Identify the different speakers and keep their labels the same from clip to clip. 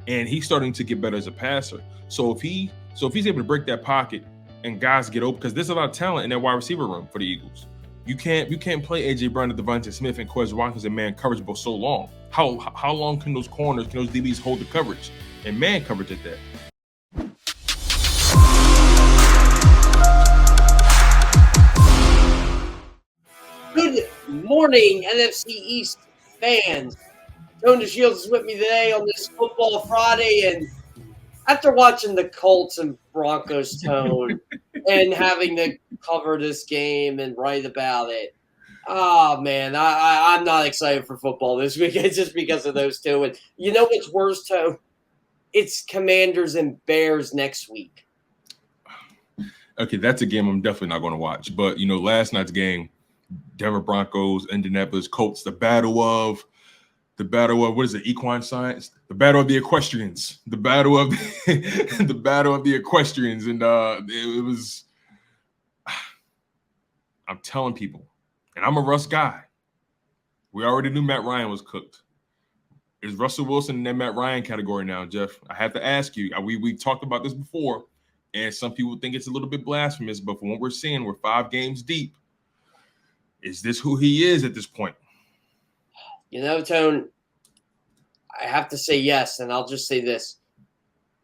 Speaker 1: and he's starting to get better as a passer. So if he's able to break that pocket and guys get open, because there's a lot of talent in that wide receiver room for the Eagles. You can't play AJ Brown and Devontae Smith and Quez Watkins in man coverage for so long. How long can those corners, can those DBs hold the coverage and man coverage at that?
Speaker 2: Good morning, NFC East fans. Tone DeShields is with me today on this Football Friday, and after watching the Colts and Broncos, Tone, and having to cover this game and write about it, oh man, I'm not excited for football this weekend just because of those two. And you know what's worse, Tone? It's Commanders and Bears next week.
Speaker 1: Okay, that's a game I'm definitely not going to watch. But last night's game, Denver Broncos, Indianapolis Colts, the battle of what is it? Equine science, the battle of the equestrians, the battle of the equestrians, and it was. I'm telling people, and I'm a Russ guy. We already knew Matt Ryan was cooked. Is Russell Wilson in that Matt Ryan category now, Jeff? I have to ask you. We talked about this before, and some people think it's a little bit blasphemous, but from what we're seeing, we're 5 games deep. Is this who he is at this point?
Speaker 2: Tone, I have to say yes, and I'll just say this.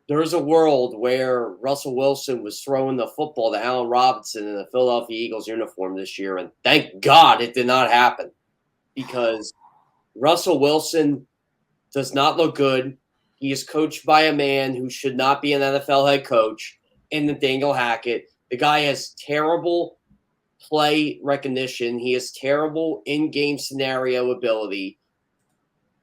Speaker 2: There's a world where Russell Wilson was throwing the football to Allen Robinson in the Philadelphia Eagles uniform this year, and thank God it did not happen because Russell Wilson does not look good. He is coached by a man who should not be an NFL head coach in Nathaniel Hackett. The guy has terrible play recognition. He has terrible in-game scenario ability.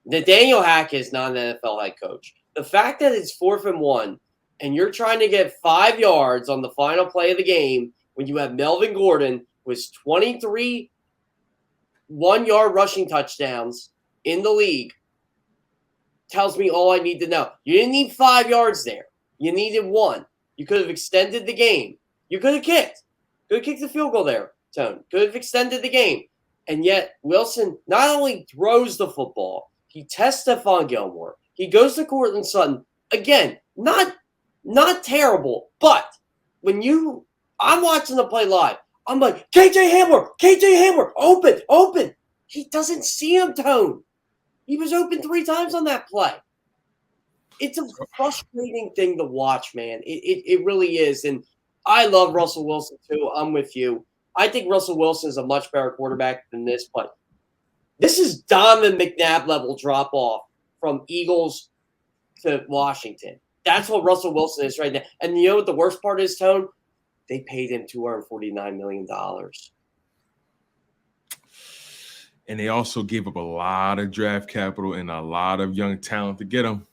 Speaker 2: Nathaniel Hackett is not an NFL head coach. The fact that it's 4th and 1 and you're trying to get 5 yards on the final play of the game when you have Melvin Gordon with 23 one-yard rushing touchdowns in the league tells me all I need to know. You didn't need 5 yards there. You needed 1. You could have extended the game. You could have kicked. Could have kicked the field goal there, Tone. Could have extended the game. And yet Wilson not only throws the football, he tests Stephon Gilmore. He goes to Courtland Sutton. Again, not terrible, but when I'm watching the play live, I'm like, KJ Hamler, open. He doesn't see him, Tone. He was open 3 times on that play. It's a frustrating thing to watch, man. It really is. And I love Russell Wilson, too. I'm with you. I think Russell Wilson is a much better quarterback than this, but this is Donovan McNabb level drop-off from Eagles to Washington. That's what Russell Wilson is right now. And you know what the worst part is, Tone? They paid him $249 million.
Speaker 1: And they also gave up a lot of draft capital and a lot of young talent to get him.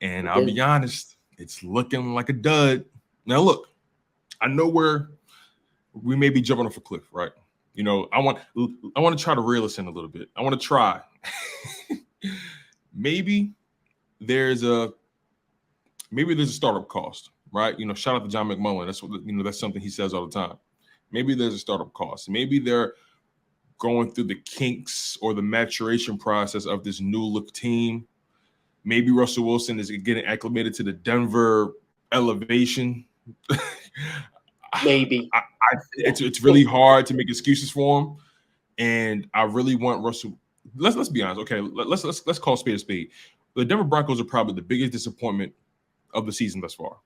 Speaker 1: And I'll be honest, it's looking like a dud. Now, look, I know we may be jumping off a cliff, right? I want to try to reel us in a little bit. I want to try. Maybe there's a startup cost, right? Shout out to John McMullen. That's what that's something he says all the time. Maybe there's a startup cost. Maybe they're going through the kinks or the maturation process of this new look team. Maybe Russell Wilson is getting acclimated to the Denver elevation.
Speaker 2: Maybe.
Speaker 1: It's really hard to make excuses for him, and I really want Russell. Let's be honest. Okay, let's call spade a spade. The Denver Broncos are probably the biggest disappointment of the season thus far.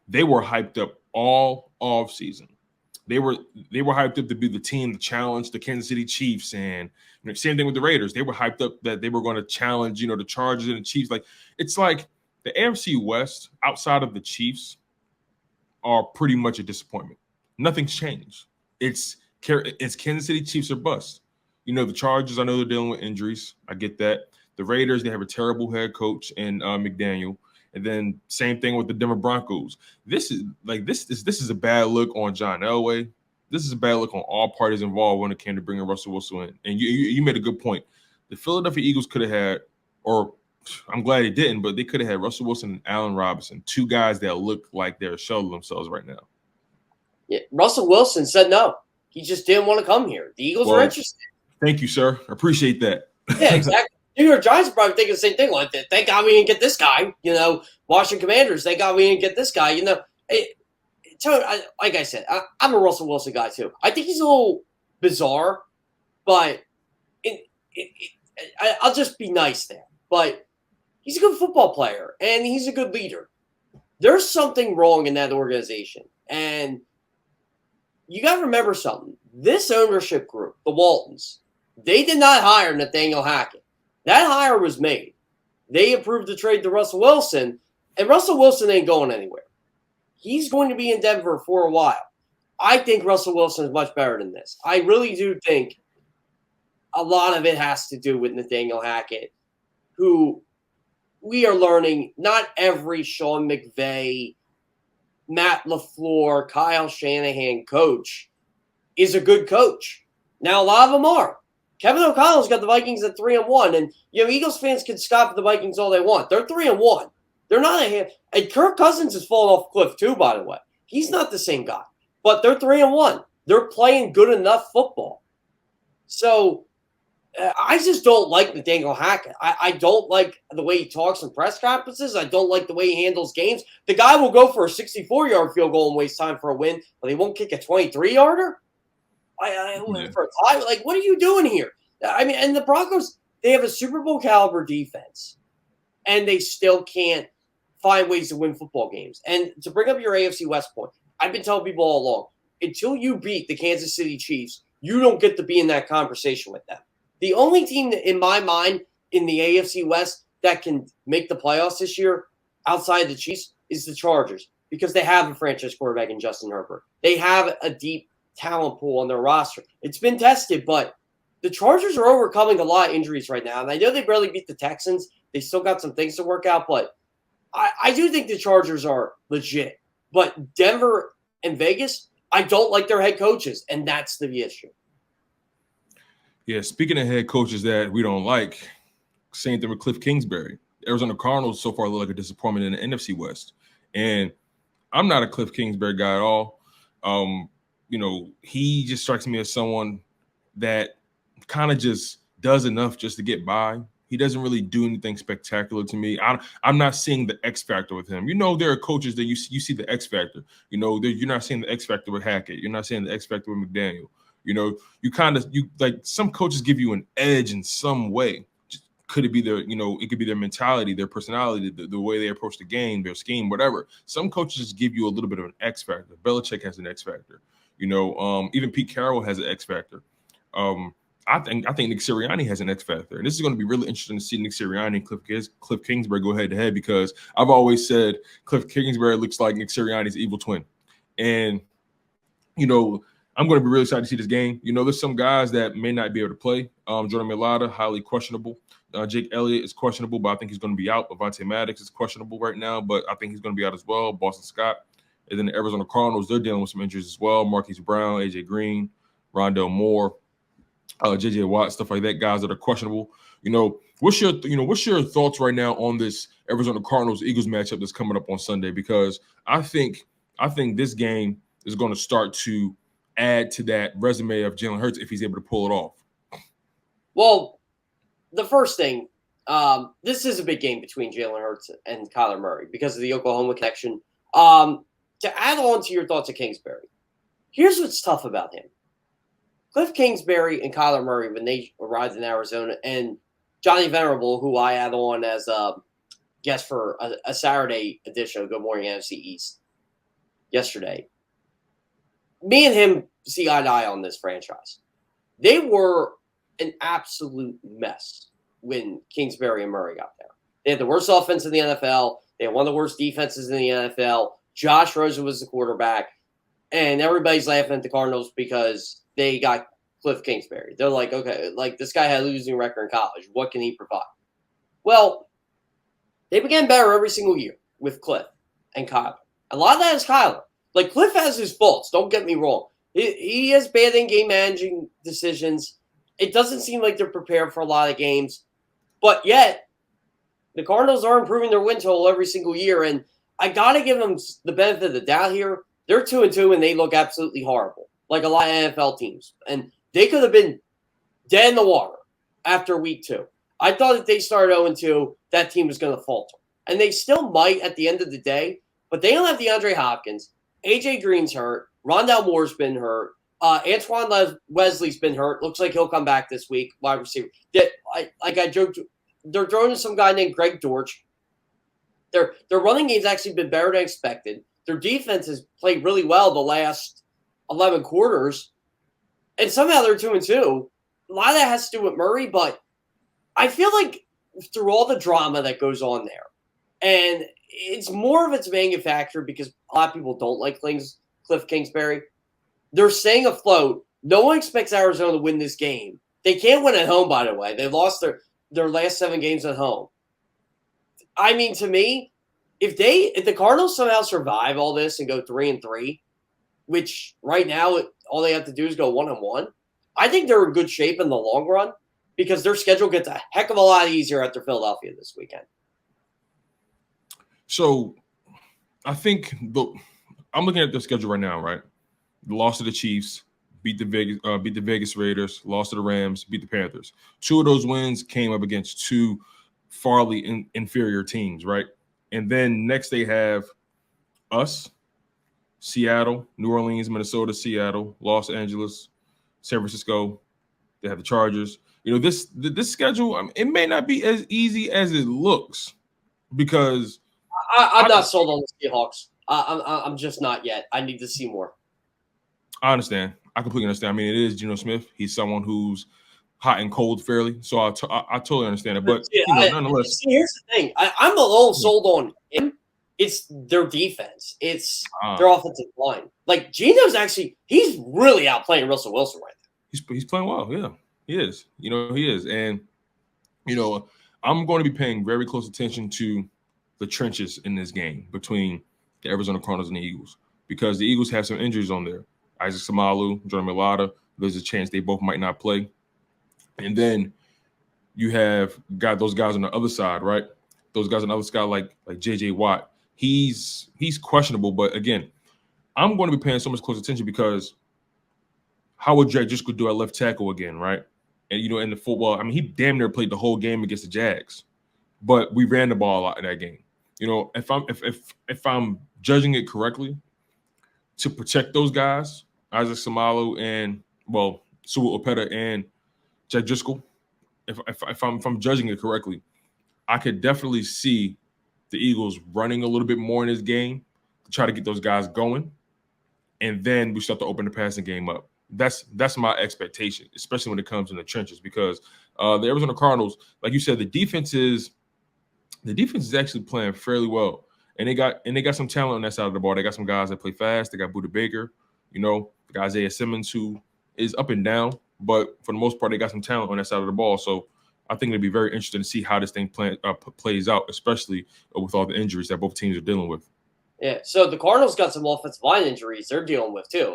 Speaker 1: They were hyped up all off season. They were hyped up to be the team to challenge the Kansas City Chiefs, and same thing with the Raiders. They were hyped up that they were going to challenge the Chargers and the Chiefs. It's like the AFC West outside of the Chiefs are pretty much a disappointment. Nothing's changed. It's Kansas City Chiefs or bust. The Chargers, I know they're dealing with injuries. I get that. The Raiders, they have a terrible head coach in McDaniel. And then same thing with the Denver Broncos. This is a bad look on John Elway. This is a bad look on all parties involved when it came to bringing Russell Wilson in. And you made a good point. The Philadelphia Eagles could have had, or I'm glad they didn't, but they could have had Russell Wilson and Allen Robinson, 2 guys that look like they're a shell of themselves right now.
Speaker 2: Yeah, Russell Wilson said no. He just didn't want to come here. The Eagles were interested.
Speaker 1: Thank you, sir. I appreciate that.
Speaker 2: Yeah, exactly. New York Giants are probably thinking the same thing. Like, thank God we didn't get this guy. Washington Commanders, thank God we didn't get this guy. Like I said, I'm a Russell Wilson guy too. I think he's a little bizarre, but I'll just be nice there. But he's a good football player, and he's a good leader. There's something wrong in that organization, and you got to remember something. This ownership group, the Waltons, they did not hire Nathaniel Hackett. That hire was made. They approved the trade to Russell Wilson, and Russell Wilson ain't going anywhere. He's going to be in Denver for a while. I think Russell Wilson is much better than this. I really do think a lot of it has to do with Nathaniel Hackett, who we are learning not every Sean McVay, Matt LaFleur, Kyle Shanahan coach is a good coach. Now, a lot of them are. Kevin O'Connell's got the Vikings at 3-1, and Eagles fans can scoff at the Vikings all they want. They're 3-1. They're not a hand. And Kirk Cousins has fallen off a cliff too, by the way. He's not the same guy, but they're 3-1. They're playing good enough football. So I just don't like Nathaniel Hackett. I don't like the way he talks in press conferences. I don't like the way he handles games. The guy will go for a 64-yard field goal and waste time for a win, but he won't kick a 23-yarder? For a tie? Like, what are you doing here? I mean, and the Broncos, they have a Super Bowl caliber defense, and they still can't find ways to win football games. And to bring up your AFC West point, I've been telling people all along, until you beat the Kansas City Chiefs, you don't get to be in that conversation with them. The only team in my mind in the AFC West that can make the playoffs this year outside the Chiefs is the Chargers, because they have a franchise quarterback in Justin Herbert. They have a deep talent pool on their roster. It's been tested, but the Chargers are overcoming a lot of injuries right now. And I know they barely beat the Texans. They still got some things to work out, but I do think the Chargers are legit. But Denver and Vegas, I don't like their head coaches, and that's the issue.
Speaker 1: Yeah, speaking of head coaches that we don't like, same thing with Cliff Kingsbury. Arizona Cardinals so far look like a disappointment in the NFC West. And I'm not a Cliff Kingsbury guy at all. He just strikes me as someone that kind of just does enough just to get by. He doesn't really do anything spectacular to me. I'm not seeing the X factor with him. There are coaches that you see the X factor. You're not seeing the X factor with Hackett. You're not seeing the X factor with McDaniel. Some coaches give you an edge in some way. Could it be it could be their mentality, their personality, the way they approach the game, their scheme, whatever. Some coaches just give you a little bit of an X factor. Belichick has an X factor. Even Pete Carroll has an X factor. I think Nick Sirianni has an X factor, and this is going to be really interesting to see Nick Sirianni and Cliff Kingsbury go head to head, because I've always said Cliff Kingsbury looks like Nick Sirianni's evil twin, and I'm going to be really excited to see this game. There's some guys that may not be able to play. Jordan Mailata, highly questionable. Jake Elliott is questionable, but I think he's going to be out. Avonte Maddox is questionable right now, but I think he's going to be out as well. Boston Scott. And then the Arizona Cardinals, they're dealing with some injuries as well. Marquise Brown, A.J. Green, Rondell Moore, J.J. Watt, stuff like that, guys that are questionable. What's your thoughts right now on this Arizona Cardinals-Eagles matchup that's coming up on Sunday? Because I think this game is going to start to add to that resume of Jalen Hurts if he's able to pull it off.
Speaker 2: Well, the first thing, this is a big game between Jalen Hurts and Kyler Murray because of the Oklahoma connection. To add on to your thoughts of Kingsbury, here's what's tough about him. Cliff Kingsbury and Kyler Murray, when they arrived in Arizona, and Johnny Venerable, who I had on as a guest for a Saturday edition of Good Morning NFC East yesterday, me and him see eye to eye on this franchise. They were an absolute mess when Kingsbury and Murray got there. They had the worst offense in the NFL. They had one of the worst defenses in the NFL. Josh Rosen was the quarterback. And everybody's laughing at the Cardinals because they got Cliff Kingsbury. They're like, okay, like this guy had a losing record in college. What can he provide? Well, they began better every single year with Cliff and Kyler. A lot of that is Kyler. Like, Cliff has his faults. Don't get me wrong. He has bad in-game managing decisions. It doesn't seem like they're prepared for a lot of games. But yet, the Cardinals are improving their win total every single year. And I got to give them the benefit of the doubt here. They're 2-2, and they look absolutely horrible, like a lot of NFL teams. And they could have been dead in the water after week 2. I thought if they started 0-2, that team was going to falter. And they still might at the end of the day, but they don't have DeAndre Hopkins. A.J. Green's hurt. Rondell Moore's been hurt. Antoine Wesley's been hurt. Looks like he'll come back this week, wide receiver. Like I joked, they're throwing to some guy named Greg Dortch. Their running game's actually been better than expected. Their defense has played really well the last 11 quarters. And somehow they're 2-2. A lot of that has to do with Murray, but I feel like through all the drama that goes on there, and it's more of it's manufactured because a lot of people don't like Cliff Kingsbury. They're staying afloat. No one expects Arizona to win this game. They can't win at home, by the way. They've lost their last 7 games at home. I mean, to me, if the Cardinals somehow survive all this and go 3-3, which right now all they have to do is go 1-1, I think they're in good shape in the long run because their schedule gets a heck of a lot easier after Philadelphia this weekend.
Speaker 1: So I think I'm looking at the schedule right now, right? The loss to the Chiefs, beat the Vegas Raiders, lost to the Rams, beat the Panthers. 2 of those wins came up against 2 farly inferior teams, right? And then next they have us, Seattle, New Orleans, Minnesota, Seattle, Los Angeles, San Francisco. They have the Chargers. This schedule, it may not be as easy as it looks because
Speaker 2: I'm not sold on the Seahawks. I'm just not yet. I need to see more.
Speaker 1: I understand. I completely understand. I mean, it is Geno Smith. He's someone who's hot and cold fairly. So I totally understand it. But nonetheless.
Speaker 2: See, here's the thing. I'm a little sold on him. It's their defense. It's their offensive line. Like Geno's he's really outplaying Russell Wilson right now.
Speaker 1: He's playing well. Yeah, he is. He is. And, I'm going to be paying very close attention to the trenches in this game between the Arizona Cardinals and the Eagles because the Eagles have some injuries on there. Isaac Samalu, Jordan Mailata, there's a chance they both might not play. And then you got those guys on the other side, right? Those guys on the other side like J.J. Watt. He's questionable, but again, I'm going to be paying so much close attention because how would Jack Driscoll do at left tackle again, right? And, in the football, I mean, he damn near played the whole game against the Jags, but we ran the ball a lot in that game. If I'm judging it correctly, to protect those guys, Isaac Samalu and Sua Opeta and Jack Driscoll, if I'm judging it correctly, I could definitely see the Eagles running a little bit more in this game to try to get those guys going, and then we start to open the passing game up. That's my expectation, especially when it comes in the trenches, because the Arizona Cardinals, like you said, the defense is actually playing fairly well. And they got some talent on that side of the ball. They got some guys that play fast. They got Budda Baker, the guy Isaiah Simmons, who is up and down, but for the most part, they got some talent on that side of the ball. So I think it'd be very interesting to see how this thing plays out, especially with all the injuries that both teams are dealing with.
Speaker 2: Yeah, so the Cardinals got some offensive line injuries they're dealing with too.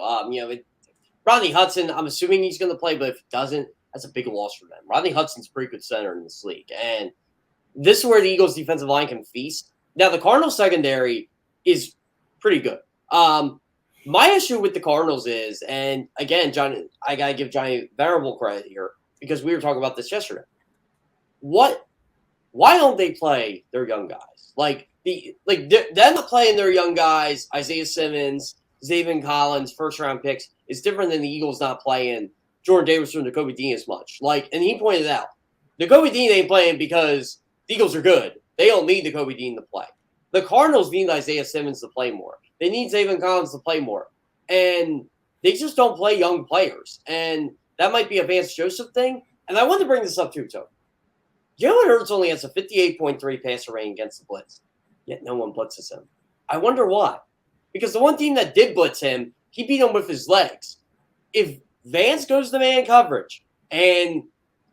Speaker 2: Rodney Hudson, I'm assuming he's going to play, but if he doesn't, that's a big loss for them. Rodney Hudson's a pretty good center in this league, and this is where the Eagles' defensive line can feast. Now, the Cardinals secondary is pretty good. My issue with the Cardinals is, and again, Johnny, I got to give Johnny Venerable credit here because we were talking about this yesterday. Why don't they play their young guys? Them not playing their young guys, Isaiah Simmons, Zaven Collins, first-round picks, is different than the Eagles not playing Jordan Davis or Nakobe Dean as much. And he pointed out, Nakobe Dean ain't playing because the Eagles are good. They don't need Nakobe Dean to play. The Cardinals need Isaiah Simmons to play more. They need Zaven Collins to play more. And they just don't play young players. And that might be a Vance Joseph thing. And I wanted to bring this up too, Tony. Jalen Hurts only has a 58.3 passer rating against the blitz, yet no one blitzes him. I wonder why. Because the one team that did blitz him, he beat him with his legs. If Vance goes to man coverage, and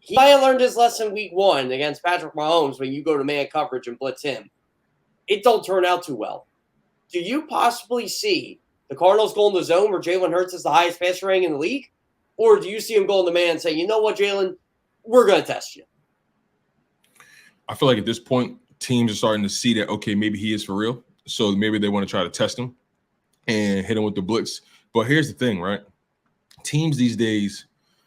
Speaker 2: he might have learned his lesson week 1 against Patrick Mahomes when you go to man coverage and blitz him, it don't turn out too well. Do you possibly see the Cardinals going to zone where Jalen Hurts is the highest passer rating in the league? Or do you see him going to man and say, you know what, Jalen, we're going to test you?
Speaker 1: I feel like at this point, teams are starting to see that, okay, maybe he is for real. So maybe they want to try to test him and hit him with the blitz. But here's the thing, right? Teams these days,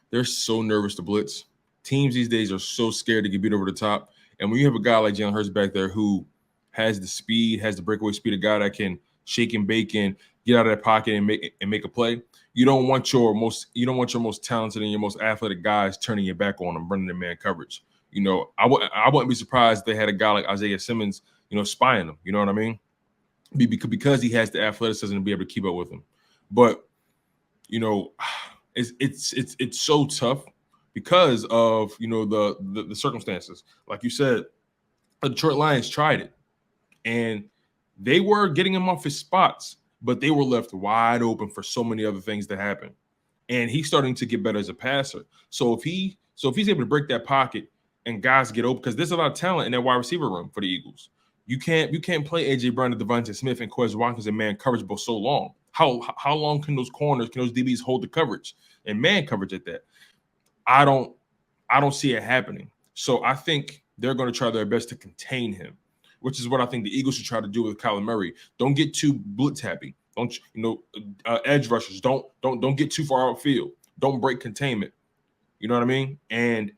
Speaker 1: they're so nervous to blitz Teams these days are so scared to get beat over the top. And when you have a guy like Jalen Hurts back there who has the speed, has the breakaway speed, a guy that can shake and bake and get out of that pocket and make a play, you don't want your most talented and your most athletic guys turning your back on them, running their man coverage. I wouldn't be surprised if they had a guy like Isaiah Simmons, spying them. You know what I mean? Because he has the athleticism to be able to keep up with him. But it's so tough because of the circumstances. Like you said, the Detroit Lions tried it, and they were getting him off his spots, but they were left wide open for so many other things to happen. And he's starting to get better as a passer. So if he's able to break that pocket and guys get open, because there's a lot of talent in that wide receiver room for the Eagles. You can't play AJ Brown and Devontae Smith and Quez Watkins in man coverage for so long. How long can those DBs hold the coverage and man coverage at that? I don't see it happening. So I think they're going to try their best to contain him, which is what I think the Eagles should try to do with Kyler Murray. Don't get too blitz happy. Don't edge rushers. Don't get too far outfield. Don't break containment. You know what I mean? And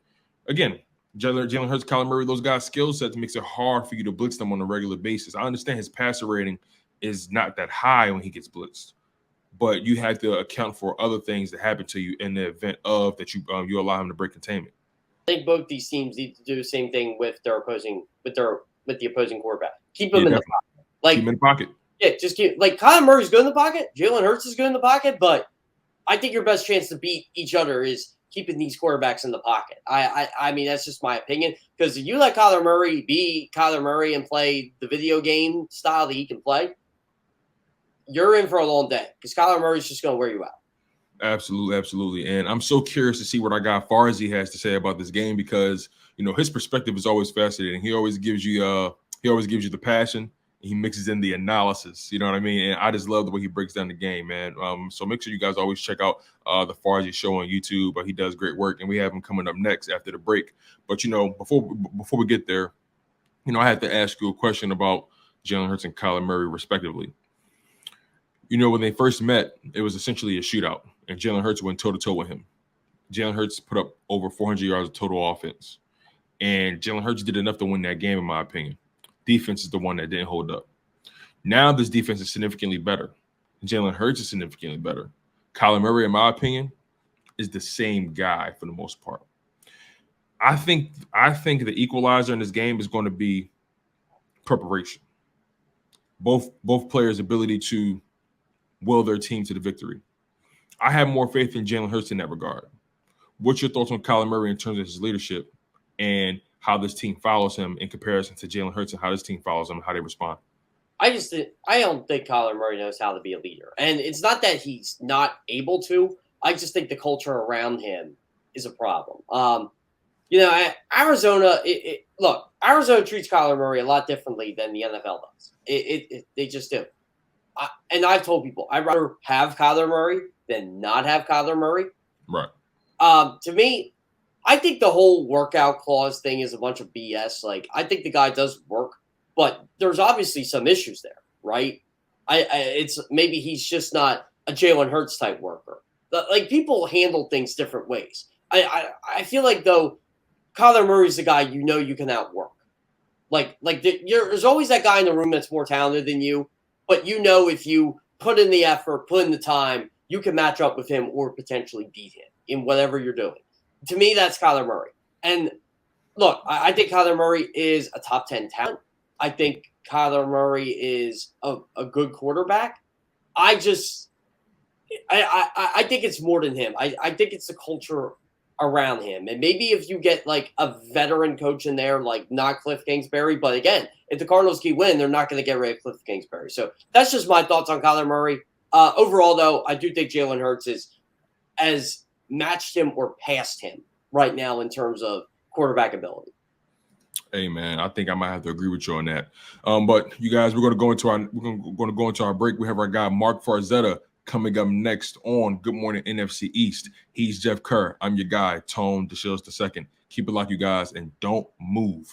Speaker 1: again, Jalen Hurts, Kyler Murray, those guys' skill sets makes it hard for you to blitz them on a regular basis. I understand his passer rating is not that high when he gets blitzed, but you have to account for other things that happen to you in the event of that you allow him to break containment.
Speaker 2: I think both these teams need to do the same thing with the opposing quarterback. Keep them in the pocket.
Speaker 1: Keep him in the pocket.
Speaker 2: Yeah, just keep Kyler Murray's good in the pocket. Jalen Hurts is good in the pocket, but I think your best chance to beat each other is keeping these quarterbacks in the pocket. I mean, that's just my opinion. Because if you let Kyler Murray be Kyler Murray and play the video game style that he can play, you're in for a long day. Because Kyler Murray's just going to wear you out.
Speaker 1: Absolutely. And I'm so curious to see what our guy Farzi has to say about this game because, his perspective is always fascinating. He always gives you the passion. He mixes in the analysis, you know what I mean? And I just love the way he breaks down the game, man. So make sure you guys always check out the Farzi show on YouTube. He does great work, and we have him coming up next after the break. But, before we get there, I had to ask you a question about Jalen Hurts and Kyler Murray, respectively. When they first met, it was essentially a shootout, and Jalen Hurts went toe-to-toe with him. Jalen Hurts put up over 400 yards of total offense, and Jalen Hurts did enough to win that game, in my opinion. Defense is the one that didn't hold up. Now this defense is significantly better. Jalen Hurts is significantly better. Kyler Murray, in my opinion, is the same guy for the most part. I think the equalizer in this game is going to be preparation. Both players' ability to will their team to the victory. I have more faith in Jalen Hurts in that regard. What's your thoughts on Kyler Murray in terms of his leadership and how this team follows him in comparison to Jalen Hurts and how this team follows him and how they respond?
Speaker 2: I don't think Kyler Murray knows how to be a leader. And it's not that he's not able to. I just think the culture around him is a problem. Arizona, Arizona treats Kyler Murray a lot differently than the NFL does. They just do. And I've told people, I'd rather have Kyler Murray than not have Kyler Murray.
Speaker 1: Right.
Speaker 2: To me, I think the whole workout clause thing is a bunch of BS. I think the guy does work, but there's obviously some issues there, right? It's maybe he's just not a Jalen Hurts type worker. People handle things different ways. I feel like though, Kyler Murray's the guy you can outwork. There's always that guy in the room that's more talented than you, but if you put in the effort, put in the time, you can match up with him or potentially beat him in whatever you're doing. To me, that's Kyler Murray. And look, I think Kyler Murray is a top 10 talent. I think Kyler Murray is a good quarterback. I think it's more than him. I think it's the culture around him. And maybe if you get a veteran coach in there, not Cliff Kingsbury, but again, if the Cardinals keep winning, they're not going to get rid of Cliff Kingsbury. So that's just my thoughts on Kyler Murray. Overall, though, I do think Jalen Hurts has matched him or passed him right now in terms of quarterback ability.
Speaker 1: Hey man, I think I might have to agree with you on that. But you guys, we're going to go into our break. We have our guy Mark Farzetta coming up next on Good Morning NFC East. He's Jeff Kerr. I'm your guy, Tone DeShields II. Keep it locked, you guys, and don't move.